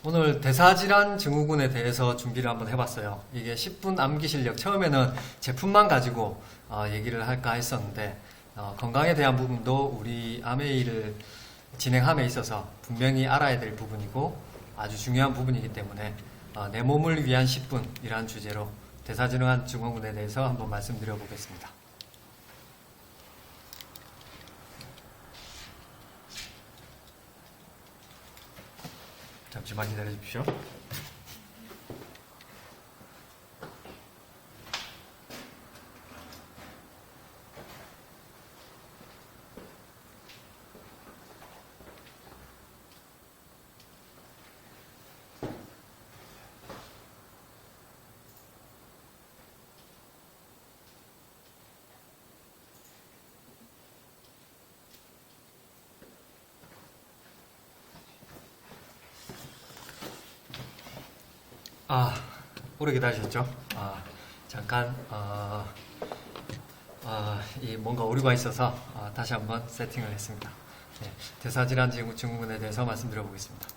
오늘 대사질환 증후군에 대해서 준비를 한번 해봤어요. 이게 10분 암기 실력, 처음에는 제품만 가지고 얘기를 할까 했었는데 건강에 대한 부분도 우리 암회의를 진행함에 있어서 분명히 알아야 될 부분이고 아주 중요한 부분이기 때문에 내 몸을 위한 10분이라는 주제로 대사질환 증후군에 대해서 한번 말씀드려 보겠습니다. 잠시만 기다려 주십시오. 오래 기다리셨죠? 잠깐 이 뭔가 오류가 있어서 다시 한번 세팅을 했습니다. 네, 대사질환 증후군에 대해서 말씀드려 보겠습니다.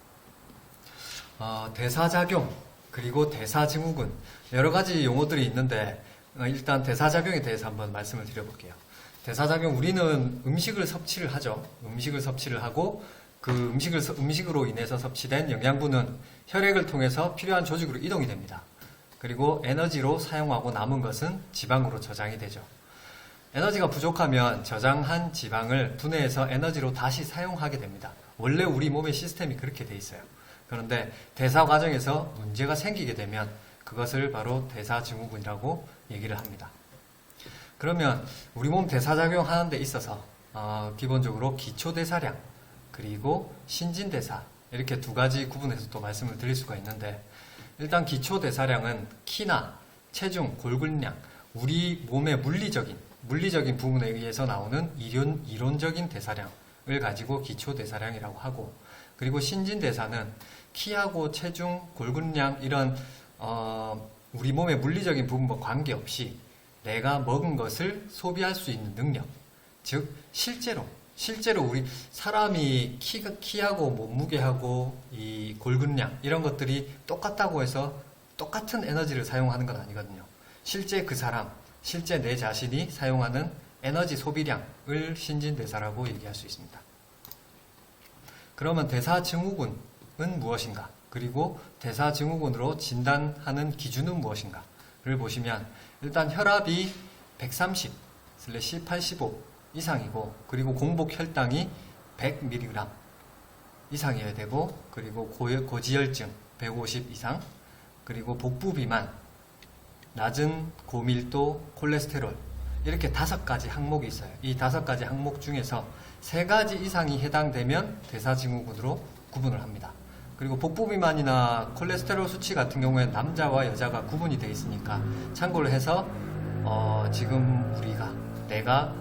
대사작용 그리고 대사증후군 여러 가지 용어들이 있는데 일단 대사작용에 대해서 한번 말씀을 드려볼게요. 대사작용, 우리는 음식을 섭취를 하죠. 음식을 섭취를 하고 그 음식으로 인해서 섭취된 영양분은 혈액을 통해서 필요한 조직으로 이동이 됩니다. 그리고 에너지로 사용하고 남은 것은 지방으로 저장이 되죠. 에너지가 부족하면 저장한 지방을 분해해서 에너지로 다시 사용하게 됩니다. 원래 우리 몸의 시스템이 그렇게 돼 있어요. 그런데 대사 과정에서 문제가 생기게 되면 그것을 바로 대사증후군이라고 얘기를 합니다. 그러면 우리 몸 대사작용 하는 데 있어서 기본적으로 기초대사량 그리고 신진대사 이렇게 두 가지 구분해서 또 말씀을 드릴 수가 있는데, 일단 기초대사량은 키나 체중, 골근량, 우리 몸의 물리적인 부분에 의해서 나오는 이론적인 대사량을 가지고 기초대사량이라고 하고, 그리고 신진대사는 키하고 체중, 골근량 이런 우리 몸의 물리적인 부분과 관계없이 내가 먹은 것을 소비할 수 있는 능력, 즉 실제로 우리 사람이 키하고 몸무게하고 이 골근량 이런 것들이 똑같다고 해서 똑같은 에너지를 사용하는 건 아니거든요. 실제 내 자신이 사용하는 에너지 소비량을 신진대사라고 얘기할 수 있습니다. 그러면 대사증후군은 무엇인가? 그리고 대사증후군으로 진단하는 기준은 무엇인가를 보시면, 일단 혈압이 130/85 이상이고, 그리고 공복 혈당이 100mg 이상이어야 되고, 그리고 고지혈증 150 이상, 그리고 복부 비만, 낮은 고밀도 콜레스테롤, 이렇게 5가지 항목이 있어요. 이 5가지 항목 중에서 3가지 이상이 해당되면 대사증후군으로 구분을 합니다. 그리고 복부 비만이나 콜레스테롤 수치 같은 경우에는 남자와 여자가 구분이 되어 있으니까 참고를 해서 지금 내가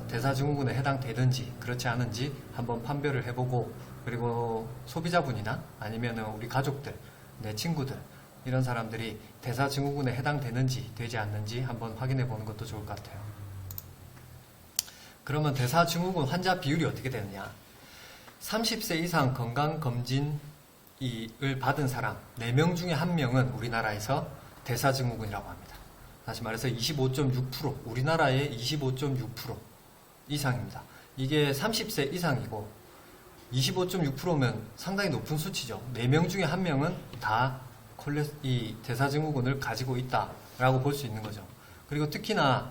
대사증후군에 해당되든지 그렇지 않은지 한번 판별을 해보고, 그리고 소비자분이나 아니면 우리 가족들, 내 친구들 이런 사람들이 대사증후군에 해당되는지 되지 않는지 한번 확인해 보는 것도 좋을 것 같아요. 그러면 대사증후군 환자 비율이 어떻게 되느냐? 30세 이상 건강검진을 받은 사람 4명 중에 1명은 우리나라에서 대사증후군이라고 합니다. 다시 말해서 25.6%, 우리나라의 25.6% 이상입니다. 이게 30세 이상이고 25.6%면 상당히 높은 수치죠. 4명 중에 1명은 다 이 대사증후군을 가지고 있다라고 볼 수 있는 거죠. 그리고 특히나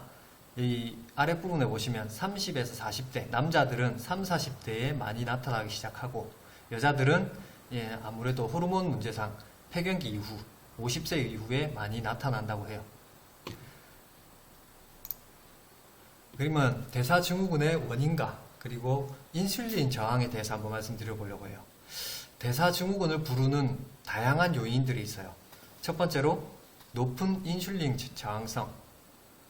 이 아랫부분에 보시면 30에서 40대, 남자들은 30, 40대에 많이 나타나기 시작하고, 여자들은 아무래도 호르몬 문제상 폐경기 이후 50세 이후에 많이 나타난다고 해요. 그러면 대사증후군의 원인과 그리고 인슐린 저항에 대해서 한번 말씀드려보려고 해요. 대사증후군을 부르는 다양한 요인들이 있어요. 첫 번째로 높은 인슐린 저항성,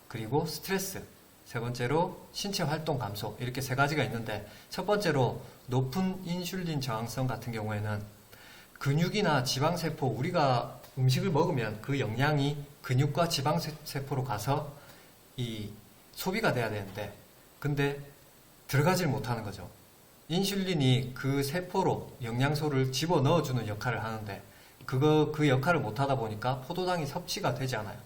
그리고 스트레스, 세 번째로 신체 활동 감소, 이렇게 3가지가 있는데, 첫 번째로 높은 인슐린 저항성 같은 경우에는 근육이나 지방세포, 우리가 음식을 먹으면 그 영양이 근육과 지방세포로 가서 소비가 돼야 되는데, 근데 들어가질 못하는 거죠. 인슐린이 그 세포로 영양소를 집어넣어주는 역할을 하는데 그 역할을 못하다 보니까 포도당이 섭취가 되지 않아요.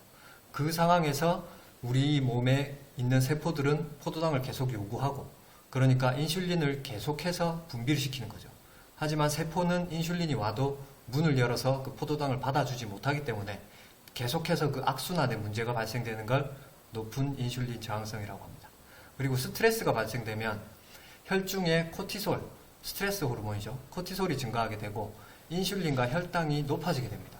그 상황에서 우리 몸에 있는 세포들은 포도당을 계속 요구하고, 그러니까 인슐린을 계속해서 분비를 시키는 거죠. 하지만 세포는 인슐린이 와도 문을 열어서 그 포도당을 받아주지 못하기 때문에 계속해서 그 악순환의 문제가 발생되는 걸 높은 인슐린 저항성이라고 합니다. 그리고 스트레스가 발생되면 혈중의 코티솔, 스트레스 호르몬이죠. 코티솔이 증가하게 되고 인슐린과 혈당이 높아지게 됩니다.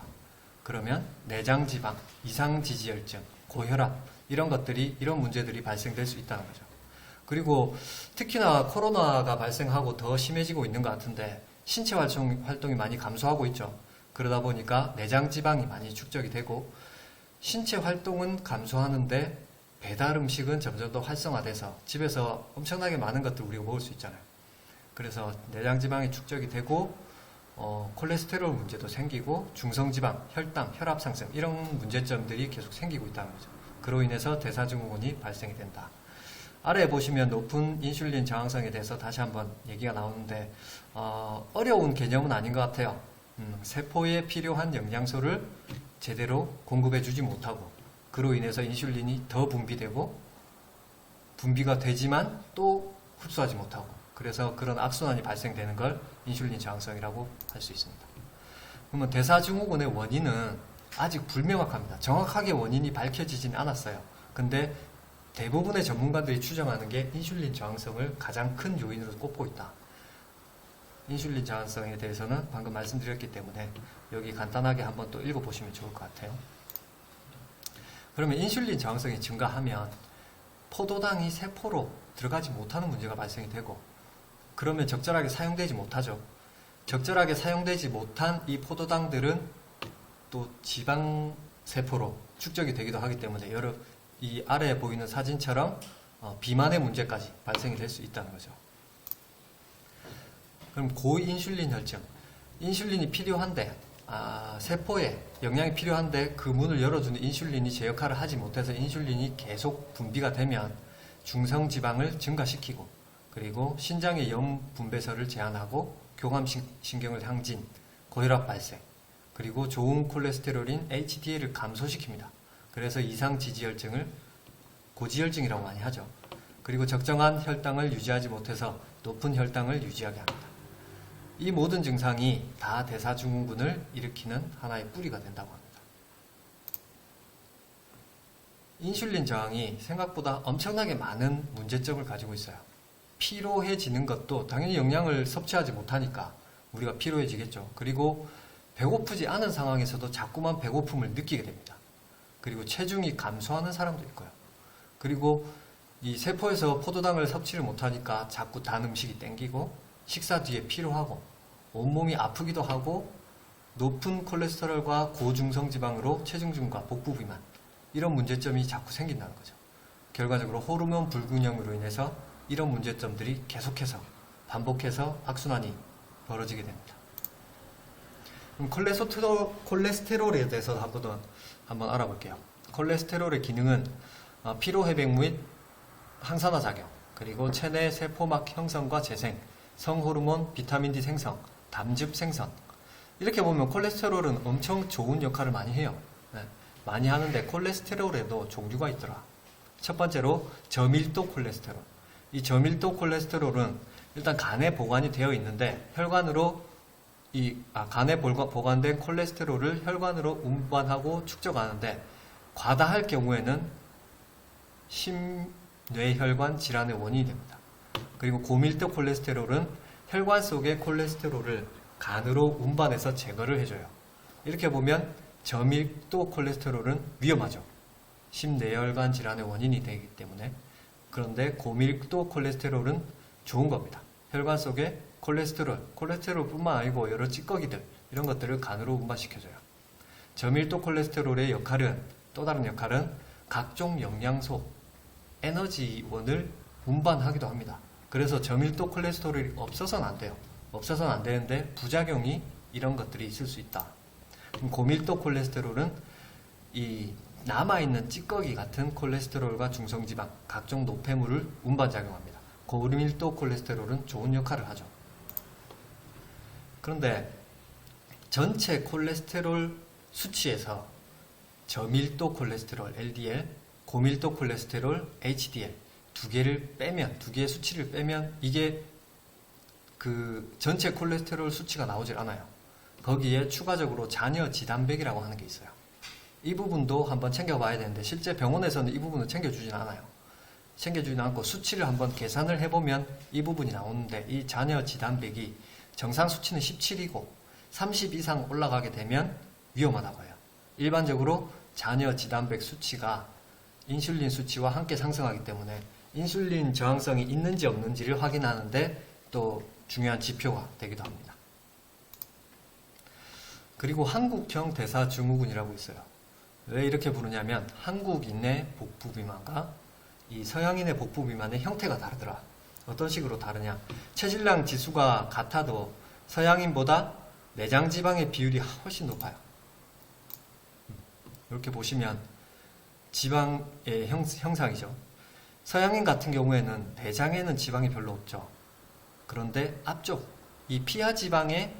그러면 내장지방, 이상지지혈증, 고혈압 이런 문제들이 발생될 수 있다는 거죠. 그리고 특히나 코로나가 발생하고 더 심해지고 있는 것 같은데 신체 활동이 많이 감소하고 있죠. 그러다 보니까 내장지방이 많이 축적이 되고 신체 활동은 감소하는데 배달 음식은 점점 더 활성화돼서 집에서 엄청나게 많은 것들 우리가 먹을 수 있잖아요. 그래서 내장지방이 축적이 되고 콜레스테롤 문제도 생기고 중성지방, 혈당, 혈압 상승 이런 문제점들이 계속 생기고 있다는 거죠. 그로 인해서 대사증후군이 발생이 된다. 아래에 보시면 높은 인슐린 저항성에 대해서 다시 한번 얘기가 나오는데 어려운 개념은 아닌 것 같아요. 세포에 필요한 영양소를 제대로 공급해주지 못하고 그로 인해서 인슐린이 더 분비되고 분비가 되지만 또 흡수하지 못하고 그래서 그런 악순환이 발생되는 걸 인슐린 저항성이라고 할 수 있습니다. 그러면 대사증후군의 원인은 아직 불명확합니다. 정확하게 원인이 밝혀지진 않았어요. 근데 대부분의 전문가들이 추정하는 게 인슐린 저항성을 가장 큰 요인으로 꼽고 있다. 인슐린 저항성에 대해서는 방금 말씀드렸기 때문에 여기 간단하게 한번 또 읽어보시면 좋을 것 같아요. 그러면 인슐린 저항성이 증가하면 포도당이 세포로 들어가지 못하는 문제가 발생이 되고 그러면 적절하게 사용되지 못하죠. 적절하게 사용되지 못한 이 포도당들은 또 지방세포로 축적이 되기도 하기 때문에 이 아래에 보이는 사진처럼 비만의 문제까지 발생이 될 수 있다는 거죠. 그럼 고인슐린 혈증, 인슐린이 필요한데 세포에 영양이 필요한데 그 문을 열어주는 인슐린이 제 역할을 하지 못해서 인슐린이 계속 분비가 되면 중성지방을 증가시키고 그리고 신장의 염 분배설을 제한하고 교감신경을 항진, 고혈압 발생, 그리고 좋은 콜레스테롤인 HDL을 감소시킵니다. 그래서 이상지지혈증을 고지혈증이라고 많이 하죠. 그리고 적정한 혈당을 유지하지 못해서 높은 혈당을 유지하게 합니다. 이 모든 증상이 다 대사증후군을 일으키는 하나의 뿌리가 된다고 합니다. 인슐린 저항이 생각보다 엄청나게 많은 문제점을 가지고 있어요. 피로해지는 것도 당연히 영양을 섭취하지 못하니까 우리가 피로해지겠죠. 그리고 배고프지 않은 상황에서도 자꾸만 배고픔을 느끼게 됩니다. 그리고 체중이 감소하는 사람도 있고요. 그리고 이 세포에서 포도당을 섭취를 못하니까 자꾸 단 음식이 땡기고 식사 뒤에 피로하고 온몸이 아프기도 하고 높은 콜레스테롤과 고중성지방으로 체중증과 복부비만 이런 문제점이 자꾸 생긴다는 거죠. 결과적으로 호르몬 불균형으로 인해서 이런 문제점들이 계속해서 반복해서 악순환이 벌어지게 됩니다. 그럼 콜레스테롤에 대해서 한번 알아볼게요. 콜레스테롤의 기능은 피로회복 및 항산화 작용, 그리고 체내 세포막 형성과 재생, 성호르몬, 비타민 D 생성, 담즙 생성. 이렇게 보면 콜레스테롤은 엄청 좋은 역할을 많이 해요. 많이 하는데 콜레스테롤에도 종류가 있더라. 첫 번째로 저밀도 콜레스테롤. 이 저밀도 콜레스테롤은 일단 간에 보관이 되어 있는데 간에 보관된 콜레스테롤을 혈관으로 운반하고 축적하는데 과다할 경우에는 심뇌혈관 질환의 원인이 됩니다. 그리고 고밀도 콜레스테롤은 혈관 속의 콜레스테롤을 간으로 운반해서 제거를 해줘요. 이렇게 보면 저밀도 콜레스테롤은 위험하죠. 심뇌혈관 질환의 원인이 되기 때문에. 그런데 고밀도 콜레스테롤은 좋은 겁니다. 혈관 속에 콜레스테롤뿐만 아니고 여러 찌꺼기들 이런 것들을 간으로 운반시켜줘요. 저밀도 콜레스테롤의 또 다른 역할은 각종 영양소, 에너지원을 운반하기도 합니다. 그래서 저밀도 콜레스테롤이 없어서는 안 돼요. 없어서는 안 되는데 부작용이 이런 것들이 있을 수 있다. 고밀도 콜레스테롤은 이 남아있는 찌꺼기 같은 콜레스테롤과 중성지방, 각종 노폐물을 운반작용합니다. 고밀도 콜레스테롤은 좋은 역할을 하죠. 그런데 전체 콜레스테롤 수치에서 저밀도 콜레스테롤 LDL, 고밀도 콜레스테롤 HDL 두 개의 수치를 빼면 이게 그 전체 콜레스테롤 수치가 나오질 않아요. 거기에 추가적으로 잔여 지단백이라고 하는 게 있어요. 이 부분도 한번 챙겨봐야 되는데 실제 병원에서는 이 부분을 챙겨주진 않아요. 챙겨주진 않고 수치를 한번 계산을 해보면 이 부분이 나오는데 이 잔여 지단백이 정상 수치는 17이고 30 이상 올라가게 되면 위험하다고 해요. 일반적으로 잔여 지단백 수치가 인슐린 수치와 함께 상승하기 때문에 인슐린 저항성이 있는지 없는지를 확인하는데 또 중요한 지표가 되기도 합니다. 그리고 한국형 대사증후군이라고 있어요. 왜 이렇게 부르냐면 한국인의 복부비만과 이 서양인의 복부비만의 형태가 다르더라. 어떤 식으로 다르냐? 체질량 지수가 같아도 서양인보다 내장지방의 비율이 훨씬 높아요. 이렇게 보시면 지방의 형상이죠. 서양인 같은 경우에는 내장에는 지방이 별로 없죠. 그런데 앞쪽 이 피하의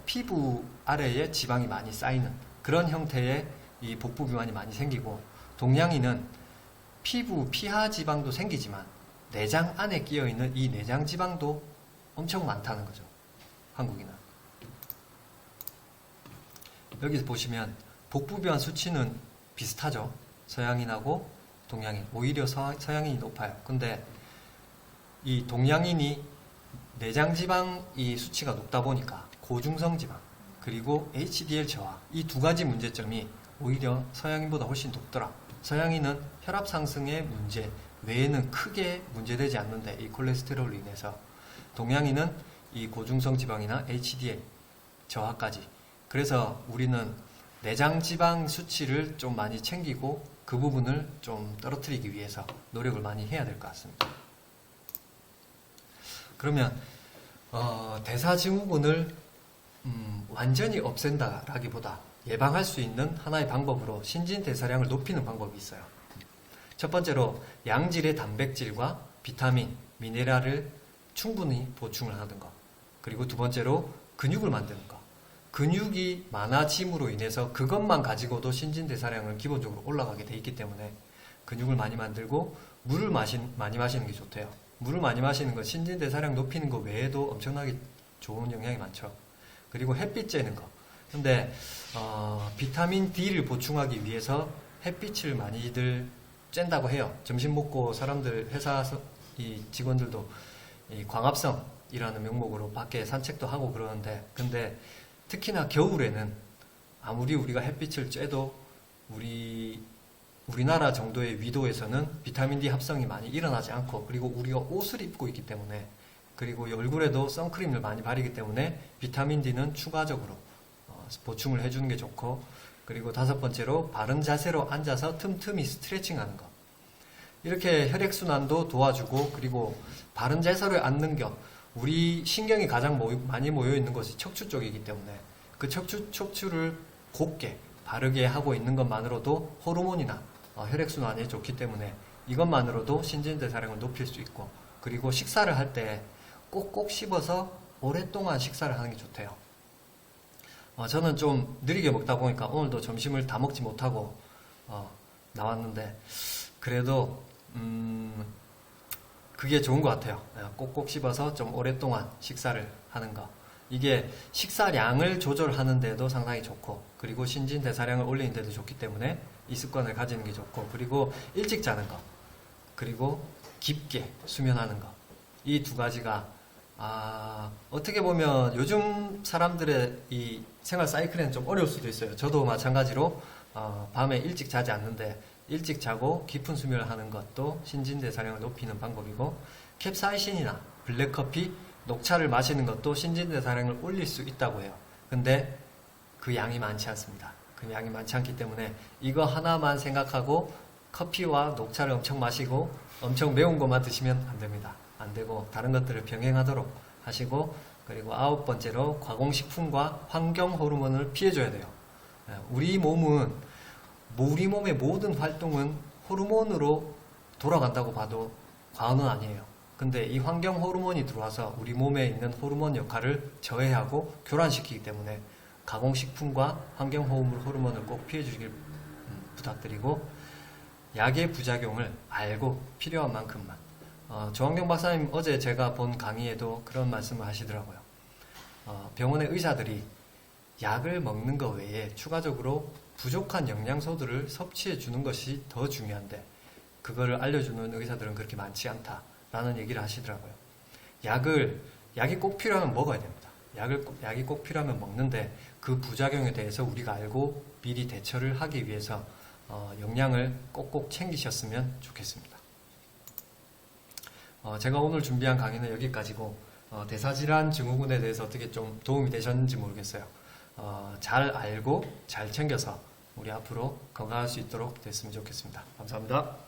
피부 아래에 지방이 많이 쌓이는 그런 형태의 이 복부비만이 많이 생기고, 동양인은 피하 지방도 생기지만 내장 안에 끼어있는 이 내장 지방도 엄청 많다는 거죠. 한국인은. 여기서 보시면 복부비만 수치는 비슷하죠. 서양인하고 동양인. 오히려 서양인이 높아요. 근데 이 동양인이 내장지방 이 수치가 높다 보니까 고중성 지방 그리고 HDL 저하 이 두 가지 문제점이 오히려 서양인보다 훨씬 높더라. 서양인은 혈압 상승의 문제 외에는 크게 문제되지 않는데 이 콜레스테롤로 인해서, 동양인은 이 고중성 지방이나 HDL 저하까지. 그래서 우리는 내장지방 수치를 좀 많이 챙기고 그 부분을 좀 떨어뜨리기 위해서 노력을 많이 해야 될 것 같습니다. 그러면 대사증후군을 완전히 없앤다라기보다 예방할 수 있는 하나의 방법으로 신진대사량을 높이는 방법이 있어요. 첫 번째로 양질의 단백질과 비타민, 미네랄을 충분히 보충을 하는 것. 그리고 두 번째로 근육을 만드는 것. 근육이 많아짐으로 인해서 그것만 가지고도 신진대사량은 기본적으로 올라가게 돼 있기 때문에 근육을 많이 만들고 물을 많이 마시는 게 좋대요. 물을 많이 마시는 건 신진대사량 높이는 것 외에도 엄청나게 좋은 영향이 많죠. 그리고 햇빛 쬐는 거. 근데 비타민 D를 보충하기 위해서 햇빛을 많이들 쬐다고 해요. 점심 먹고 사람들 회사 이 직원들도 이 광합성이라는 명목으로 밖에 산책도 하고 그러는데, 근데 특히나 겨울에는 아무리 우리가 햇빛을 쬐도 우리나라 정도의 위도에서는 비타민 D 합성이 많이 일어나지 않고, 그리고 우리가 옷을 입고 있기 때문에, 그리고 얼굴에도 선크림을 많이 바르기 때문에 비타민 D는 추가적으로 보충을 해주는 게 좋고, 그리고 다섯 번째로 바른 자세로 앉아서 틈틈이 스트레칭하는 것. 이렇게 혈액순환도 도와주고, 그리고 바른 자세로 앉는 것. 우리 신경이 가장 많이 모여있는 것이 척추 쪽이기 때문에 그 척추를 곧게 바르게 하고 있는 것만으로도 호르몬이나 혈액순환에 좋기 때문에 이것만으로도 신진대사량을 높일 수 있고, 그리고 식사를 할 때 꼭꼭 씹어서 오랫동안 식사를 하는 게 좋대요. 저는 좀 느리게 먹다 보니까 오늘도 점심을 다 먹지 못하고 나왔는데, 그래도 그게 좋은 것 같아요. 꼭꼭 씹어서 좀 오랫동안 식사를 하는 거. 이게 식사량을 조절하는 데도 상당히 좋고, 그리고 신진대사량을 올리는 데도 좋기 때문에 이 습관을 가지는 게 좋고, 그리고 일찍 자는 거, 그리고 깊게 수면하는 거. 이 두 가지가 어떻게 보면 요즘 사람들의 이 생활 사이클에는 좀 어려울 수도 있어요. 저도 마찬가지로 밤에 일찍 자지 않는데 일찍 자고 깊은 수면을 하는 것도 신진대사량을 높이는 방법이고, 캡사이신이나 블랙커피, 녹차를 마시는 것도 신진대사량을 올릴 수 있다고 해요. 근데 그 양이 많지 않습니다. 그 양이 많지 않기 때문에 이거 하나만 생각하고 커피와 녹차를 엄청 마시고 엄청 매운 것만 드시면 안 됩니다. 안 되고 다른 것들을 병행하도록 하시고, 그리고 아홉 번째로 가공식품과 환경 호르몬을 피해줘야 돼요. 우리 몸의 모든 활동은 호르몬으로 돌아간다고 봐도 과언은 아니에요. 근데 이 환경 호르몬이 들어와서 우리 몸에 있는 호르몬 역할을 저해하고 교란시키기 때문에 가공식품과 환경 호르몬을 꼭 피해 주시길 부탁드리고, 약의 부작용을 알고 필요한 만큼만. 조환경 박사님 어제 제가 본 강의에도 그런 말씀을 하시더라고요. 병원의 의사들이 약을 먹는 것 외에 추가적으로 부족한 영양소들을 섭취해 주는 것이 더 중요한데 그거를 알려주는 의사들은 그렇게 많지 않다라는 얘기를 하시더라고요. 약이 꼭 필요하면 먹어야 됩니다. 약이 꼭 필요하면 먹는데 그 부작용에 대해서 우리가 알고 미리 대처를 하기 위해서 영양을 꼭꼭 챙기셨으면 좋겠습니다. 제가 오늘 준비한 강의는 여기까지고, 대사질환 증후군에 대해서 어떻게 좀 도움이 되셨는지 모르겠어요. 잘 알고 잘 챙겨서 우리 앞으로 건강할 수 있도록 됐으면 좋겠습니다. 감사합니다.